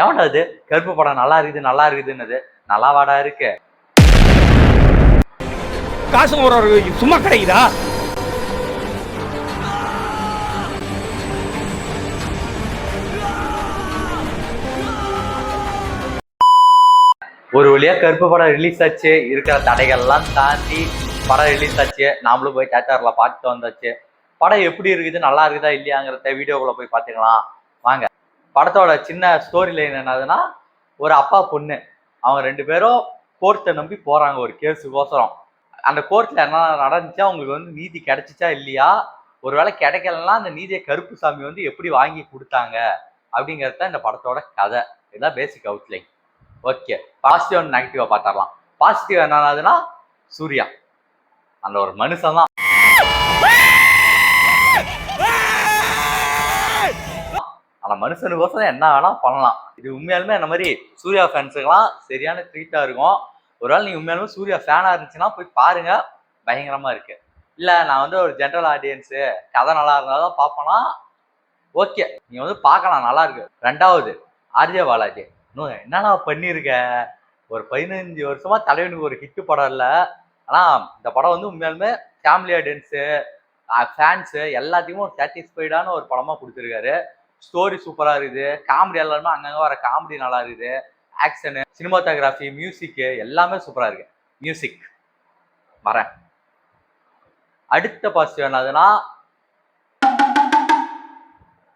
எவன்டா அது கருப்பு படம் நல்லா இருக்குதுன்னது நல்லாவாடா இருக்கு. காசு ஒரு சும்மா கிடைக்குதா? ஒரு வழியா கருப்பு படம் ரிலீஸ் ஆச்சு. இருக்கிற தடைகள்லாம் தாண்டி படம் ரிலீஸ் ஆச்சு. நாமளும் போய் தேட்டர்ல பார்த்துட்டு வந்தாச்சு. படம் எப்படி இருக்குது, நல்லா இருக்குதா இல்லையாங்கிறத வீடியோக்குள்ள போய் பார்த்துக்கலாம் வாங்க. படத்தோட சின்ன ஸ்டோரி லைன் என்னதுன்னா, ஒரு அப்பா பொண்ணு அவங்க 2 பேரும் கோர்ட்டை நம்பி போறாங்க ஒரு கேஸுக்கோசரம். அந்த கோர்ட்ல என்ன நடந்துச்சா, அவங்களுக்கு வந்து நீதி கிடைச்சிச்சா இல்லையா, ஒருவேளை கிடைக்கலன்னா அந்த நீதியை கருப்பு சாமி வந்து எப்படி வாங்கி கொடுத்தாங்க அப்படிங்கிறது இந்த படத்தோட கதை. இதுதான் பேசிக் அவுட்லைன். ஓகே, பாசிட்டிவ் அண்ட் நெகட்டிவா பார்த்துடலாம். பாசிட்டிவ் என்னதுன்னா, சூர்யா அந்த ஒரு மனுஷன் தான். அந்த மனுஷனுக்கோசரம் என்ன வேணா பண்ணலாம். இது உண்மையாலுமே அந்த மாதிரி சூர்யா ஃபேன்ஸுக்கெல்லாம் சரியான ட்ரீட்டா இருக்கும். ஒருவேளை நீங்க உண்மையாலுமே சூர்யா ஃபேனா இருந்துச்சுன்னா போய் பாருங்க, பயங்கரமா இருக்கு. இல்ல நான் வந்து ஒரு ஜென்ரல் ஆடியன்ஸு, கதை நல்லா இருந்தாதான் பார்ப்பேனா, ஓகே நீங்க வந்து பார்க்கலாம், நல்லா இருக்கு. 2வது ஆர்ஜே பாலாஜி, இன்னும் என்னடா பண்ணியிருக்க, ஒரு 15 வருஷமா தலைவனுக்கு ஒரு ஹிட் படம் இல்லை. ஆனா இந்த படம் வந்து உண்மையாலுமே ஃபேமிலி ஆடியன்ஸு, ஃபேன்ஸு எல்லாத்தையுமே ஒரு சாட்டிஸ்ஃபைடான ஒரு படமா கொடுத்துருக்காரு. ஸ்டோரி சூப்பரா இருக்குது, காமெடி எல்லாருமே அங்கங்க வர காமெடி நல்லா இருக்குது, ஆக்ஷனு, சினிமாட்டோகிராஃபி, மியூசிக்கு எல்லாமே சூப்பரா இருக்கு. மியூசிக் வரேன். அடுத்த பாசிட்டிவ் என்னதுன்னா,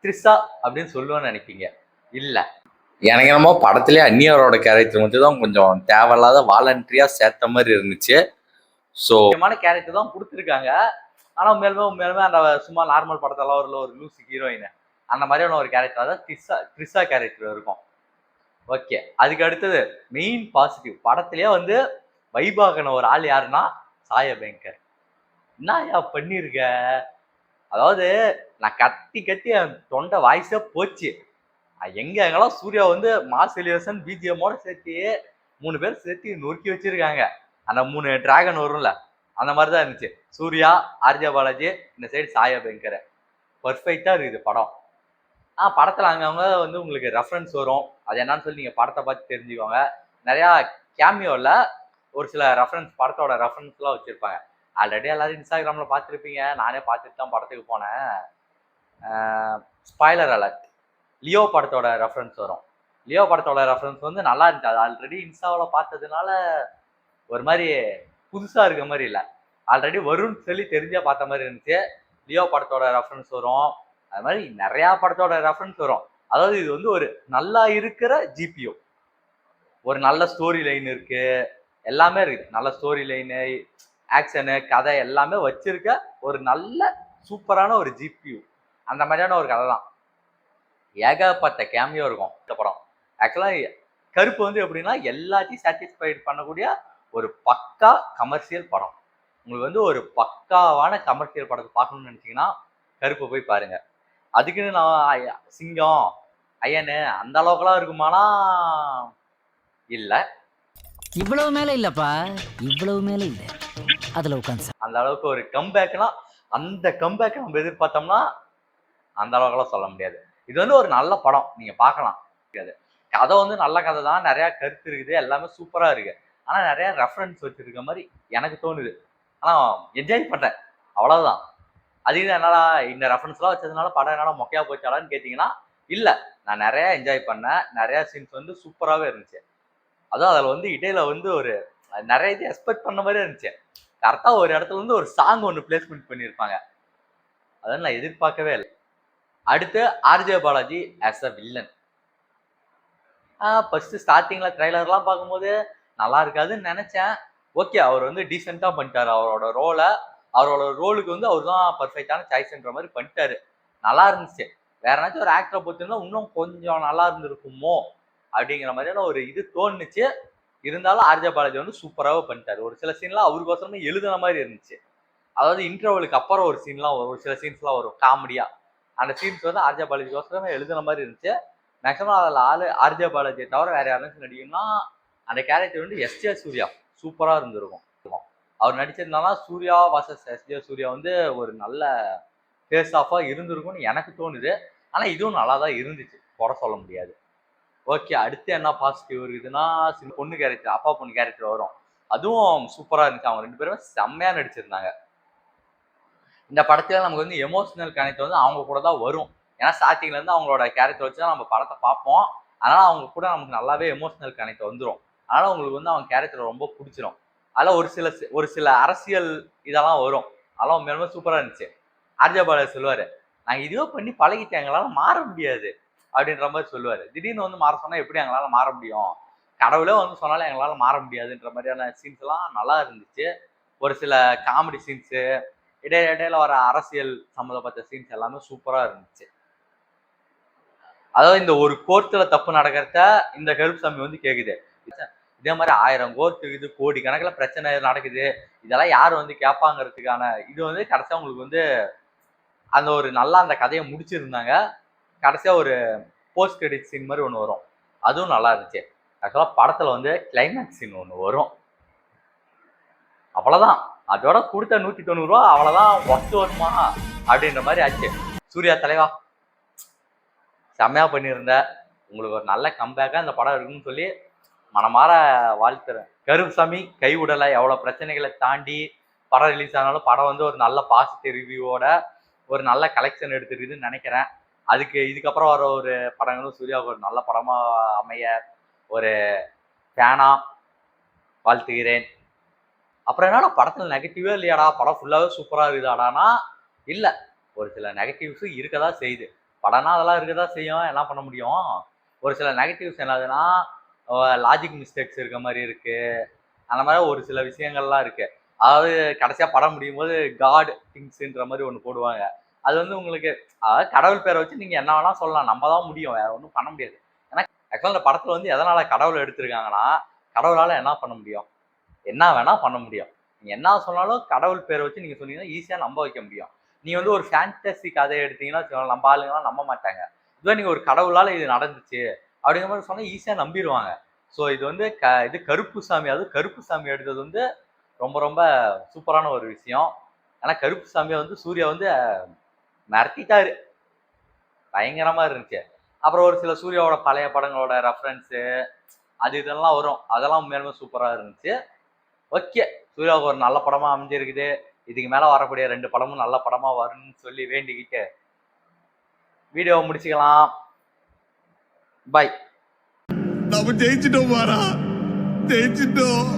த்ரிஷா அப்படின்னு சொல்லுவேன்னு நினைப்பீங்க. இல்ல, எனக்கு என்னமோ படத்திலே அந்நியரோட கேரக்டர் மட்டும் தான் கொஞ்சம் தேவையில்லாத வாலண்டரியா சேர்த்த மாதிரி இருந்துச்சு. ஸோ முக்கியமான கேரக்டர் தான் கொடுத்துருக்காங்க. ஆனா உண்மையாலுமே அந்த சும்மா நார்மல் படத்தெல்லாம் ஒரு லூசி ஹீரோயின் அந்த மாதிரியான ஒரு கேரக்டர் தான் த்ரிஷா கேரக்டர் இருக்கும். ஓகே, அதுக்கு அடுத்தது மெயின் பாசிட்டிவ், படத்திலேயே வந்து வைபாகன ஒரு ஆள் யாருன்னா சாயா பேங்கர். என்ன பண்ணிருக்க, அதாவது நான் கத்தி என் தொண்டை வாய்ஸே போச்சு. எங்கெல்லாம் சூர்யா வந்து மாஸ் எலிவேஷன் பிஜிஎம்மோட சேர்த்து 3 பேர் சேர்த்து நொறுக்கி வச்சிருக்காங்க. அந்த 3 டிராகன் வரும்ல, அந்த மாதிரி தான் இருந்துச்சு. சூர்யா, ஆர்ஜே பாலாஜி, இந்த சைடு சாயா பேங்கர், பர்ஃபெக்டா இருக்குது படம். படத்துல அங்கவங்க வந்து உங்களுக்கு ரெஃபரன்ஸ் வரும், அது என்னன்னு சொல்லி நீங்க படத்தை பார்த்து தெரிஞ்சுக்கோங்க. நிறையா கேமியோல ஒரு சில ரெஃபரன்ஸ், படத்தோட ரெஃபரன்ஸ்லாம் வச்சிருப்பாங்க. ஆல்ரெடி எல்லாரும் இன்ஸ்டாகிராம்ல பார்த்துருப்பீங்க, நானே பார்த்துட்டு தான் படத்துக்கு போனேன். ஸ்பாய்லர் அலர்ட், லியோ படத்தோட ரெஃபரன்ஸ் வரும். லியோ படத்தோட ரெஃபரன்ஸ் வந்து நல்லா இருந்துச்சு. அது ஆல்ரெடி இன்ஸ்டாவில் பார்த்ததுனால ஒரு மாதிரி புதுசாக இருக்க மாதிரி இல்லை, ஆல்ரெடி வரும்னு சொல்லி தெரிஞ்சா பார்த்த மாதிரி இருந்துச்சு. லியோ படத்தோட ரெஃபரன்ஸ் வரும், அது மாதிரி நிறையா படத்தோட ரெஃபரன்ஸ் வரும். அதாவது இது வந்து ஒரு நல்லா இருக்கிற ஜிபிஓ, ஒரு நல்ல ஸ்டோரி லைன் இருக்கு, எல்லாமே இருக்கு. நல்ல ஸ்டோரி லைனு, ஆக்ஷனு, கதை எல்லாமே வச்சிருக்க ஒரு நல்ல சூப்பரான ஒரு ஜிபியூ. அந்த மாதிரியான ஒரு கதை தான். ஏகப்பட்ட கேமியோ இருக்கும் இந்த படம். ஆக்சுவலாக கருப்பு வந்து எப்படின்னா எல்லாத்தையும் சாட்டிஸ்ஃபைட் பண்ணக்கூடிய ஒரு பக்கா கமர்ஷியல் படம். உங்களுக்கு வந்து ஒரு பக்காவான கமர்ஷியல் படத்தை பார்க்கணும்னு நினச்சிங்கன்னா கருப்பு போய் பாருங்க. அதுக்குன்னு நான் சிங்கம், அயனு அந்த அளவுக்குலாம் இருக்குமானா இல்லை. இவ்வளவு மேல இல்லப்பா, இவ்வளவு மேல இல்லை. அதுல உட்காந்து அந்த அளவுக்கு ஒரு கம்பேக்னா, அந்த கம்பேக் நம்ம எதிர்பார்த்தோம்னா அந்த அளவுக்குலாம் சொல்ல முடியாது. இது வந்து ஒரு நல்ல படம், நீங்க பார்க்கலாம். கதை வந்து நல்ல கதை தான், நிறைய கருத்து இருக்குது, எல்லாமே சூப்பரா இருக்கு. ஆனா நிறைய ரெஃபரன்ஸ் வச்சிருக்க மாதிரி எனக்கு தோணுது. ஆனா என்ஜாய் பண்றேன், அவ்வளவுதான். அது என்னடா இந்த ரெஃபரன்ஸ்லாம் வச்சதுனால படம் என்னடா மொக்கையா போச்சாலான்னு கேட்டீங்கன்னா இல்ல, நான் நிறைய என்ஜாய் பண்ணேன். நிறைய சீன்ஸ் வந்து சூப்பராகவே இருந்துச்சு. அதுவும் அதில் வந்து இடையில வந்து ஒரு நிறைய இது எக்ஸ்பெக்ட் பண்ண மாதிரியே இருந்துச்சு. கரெக்டாக ஒரு இடத்துல வந்து ஒரு சாங் ஒன்று பிளேஸ்மெண்ட் பண்ணியிருப்பாங்க, அதெல்லாம் நான் எதிர்பார்க்கவே இல்லை. அடுத்து RJ Balaji as a villain. First ஸ்டார்டிங்ல ட்ரைலர்லாம் பார்க்கும்போது நல்லா இருக்காதுன்னு நினைச்சேன். ஓகே, அவர் வந்து டீசெண்டாக பண்ணிட்டாரு அவரோட ரோலை. அவரோட ரோலுக்கு வந்து அவர் தான் பர்ஃபெக்டான சாய்ஸ்ன்ற மாதிரி பண்ணிட்டாரு, நல்லா இருந்துச்சு. வேற ஏதாச்சும் ஒரு ஆக்டரை பொறுத்திருந்தா இன்னும் கொஞ்சம் நல்லா இருந்திருக்குமோ அப்படிங்கிற மாதிரியான ஒரு இது தோணுச்சு. இருந்தாலும் ஆர்ஜே பாலாஜி வந்து சூப்பராகவே பண்ணிட்டாரு. ஒரு சில சீன்லாம் அவருக்கோசரமே எழுதுன மாதிரி இருந்துச்சு. அதாவது இன்டர்வலுக்கு அப்புறம் ஒரு சீன்லாம் வரும், ஒரு சில சீன்ஸ்லாம் வரும் காமெடியா. அந்த சீன்ஸ் வந்து ஆர்ஜே பாலாஜிக்கோசரமே எழுதுன மாதிரி இருந்துச்சு. மேக்ஸிமம் அதில் ஆர்ஜே பாலாஜியை தவிர வேற யாராச்சும் நடிக்கணும்னா அந்த கேரக்டர் வந்து எஸ்ஜே சூர்யா சூப்பராக இருந்திருக்கும். அவர் நடிச்சிருந்தாலும் சூர்யா வாசஸ் எஸ்ஜே சூர்யா வந்து ஒரு நல்ல ஃபேஸ் ஆஃபாக இருந்திருக்கும்னு எனக்கு தோணுது. ஆனால் இதுவும் நல்லா தான் இருந்துச்சு, குறை சொல்ல முடியாது. ஓகே, அடுத்து என்ன பாசிட்டிவ் இருக்குதுன்னா சில பொண்ணு கேரக்டர், அப்பா பொண்ணு கேரக்டர் வரும். அதுவும் சூப்பரா இருந்துச்சு. அவங்க 2 பேருமே செம்மையா நடிச்சிருந்தாங்க. இந்த படத்துல நமக்கு வந்து எமோஷனல் கனெக்ட் வந்து அவங்க கூட தான் வரும். ஏன்னா ஸ்டார்டிங்ல இருந்து அவங்களோட கேரக்டர் வச்சு தான் நம்ம படத்தை பார்ப்போம். அதனால அவங்க கூட நமக்கு நல்லாவே எமோஷனல் கனெக்ட் வந்துரும். அதனால உங்களுக்கு வந்து அவங்க கேரக்டர் ரொம்ப பிடிச்சிரும். அதுல ஒரு சில அரசியல் இதெல்லாம் வரும். அதெல்லாம் உண்மையாலுமே சூப்பரா இருந்துச்சு. ஆர்ஜே பாலா சொல்லுவாரு, நாங்க இதுவே பண்ணி பழகிட்டோம், எங்களால மாற முடியாது அப்படின்ற மாதிரி சொல்லுவாரு. திடீர்னு வந்து மாற சொன்னா எப்படி எங்களால மாற முடியும்? கடவுளே வந்து சொன்னாலும் எங்களால மாற முடியாதுன்ற மாதிரியான சீன்ஸ் எல்லாம் நல்லா இருந்துச்சு. ஒரு சில காமெடி சீன்ஸு, இடையில வர அரசியல் சம்மந்தப்பட்ட சீன்ஸ் எல்லாமே சூப்பரா இருந்துச்சு. அதாவது இந்த ஒரு கோர்ட்ல தப்பு நடக்கிறத இந்த கருப்புசாமி வந்து கேக்குது. இதே மாதிரி 1000 கோர்ட் இருக்குது, கோடி கணக்குல பிரச்சனை நடக்குது, இதெல்லாம் யாரு வந்து கேட்பாங்கிறதுக்கான இது வந்து கடைசியா உங்களுக்கு வந்து அந்த ஒரு நல்லா அந்த கதையை முடிச்சிருந்தாங்க. கடைசியா ஒரு போஸ்ட் கிரெடிட் சீன் மாதிரி ஒன்று வரும். அதுவும் நல்லா இருந்துச்சு. ஆக்சுவலா படத்துல வந்து கிளைமேக்ஸ் சீன் ஒன்று வரும். அவ்வளவுதான். அதோட கொடுத்த 190 ரூபா அவ்வளவுதான், ஒர்த்து வருமா அப்படின்ற மாதிரி ஆச்சு. சூர்யா தலைவா செம்மையா பண்ணியிருந்த, உங்களுக்கு ஒரு நல்ல கம்பேக்கா இந்த படம் இருக்குன்னு சொல்லி மனமாற வாழ்த்துறேன். கருப்புசாமி கை விடலை. எவ்வளவு பிரச்சனைகளை தாண்டி படம் ரிலீஸ் ஆனாலும் படம் வந்து ஒரு நல்ல பாசிட்டிவ் ரிவ்யூவோட ஒரு நல்ல கலெக்ஷன் எடுத்துருக்குதுன்னு நினைக்கிறேன். இதுக்கப்புறம் வர ஒரு படங்களும் சூர்யாவுக்கு ஒரு நல்ல படமா அமைய ஒரு ஃபேனா வாழ்த்துகிறேன். அப்புறம் என்னடா படத்துல நெகட்டிவே இல்லையாடா, படம் ஃபுல்லாவே சூப்பரா இருக்குதாடானா இல்ல, ஒரு சில நெகட்டிவ்ஸும் இருக்கதான் செய்யுது. படம்னா அதெல்லாம் இருக்கதான் செய்யும், என்ன பண்ண முடியும். ஒரு சில நெகட்டிவ்ஸ் என்னதுன்னா லாஜிக் மிஸ்டேக்ஸ் இருக்க மாதிரி இருக்கு, அந்த மாதிரி ஒரு சில விஷயங்கள்லாம் இருக்கு. அதாவது கடைசியா படம் முடியும் போது காட் திங்ஸ்ன்ற மாதிரி ஒன்று போடுவாங்க. அது வந்து உங்களுக்கு அதாவது கடவுள் பேரை வச்சு நீங்க என்ன வேணா சொல்லலாம், நம்ம தான் முடியும், வேற ஒன்றும் பண்ண முடியாது. ஏன்னா ஆக்சுவலா இந்த படத்துல வந்து எதனால கடவுளை எடுத்திருக்காங்கன்னா, கடவுளால என்ன பண்ண முடியும், என்ன வேணா பண்ண முடியும். நீங்க என்ன சொன்னாலும் கடவுள் பேரை வச்சு நீங்க சொன்னீங்கன்னா ஈஸியா நம்ப வைக்க முடியும். நீங்க வந்து ஒரு ஃபேண்டசி கதையை எடுத்தீங்கன்னா நம்ம ஆளுங்கலாம் நம்ப மாட்டாங்க. இதுவே நீங்க ஒரு கடவுளால இது நடந்துச்சு அப்படிங்கிற மாதிரி சொன்னா ஈஸியா நம்பிடுவாங்க. ஸோ இது வந்து இது கருப்புசாமி, அது கருப்புசாமி எடுத்தது வந்து ரொம்ப ரொம்ப சூப்பரான ஒரு விஷயம். ஏன்னா கருப்புசாமியை வந்து சூர்யா வந்து மிரட்டிட்டாரு, பயங்கரமா இருந்துச்சு. அப்புறம் ஒரு சில சூர்யாவோட பழைய படங்களோட ரெஃபரன்ஸு அது இதெல்லாம் வரும், அதெல்லாம் உண்மையாலுமே சூப்பரா இருந்துச்சு. ஓகே, சூர்யாவுக்கு ஒரு நல்ல படமா அமைஞ்சிருக்குது. இதுக்கு மேல வரக்கூடிய 2 படமும் நல்ல படமா வரும்னு சொல்லி வேண்டிக்கிட்டு வீடியோவை முடிச்சுக்கலாம். பை. நம்ம ஜெயிச்சிட்டோம், ஜெயிச்சிட்டோம்.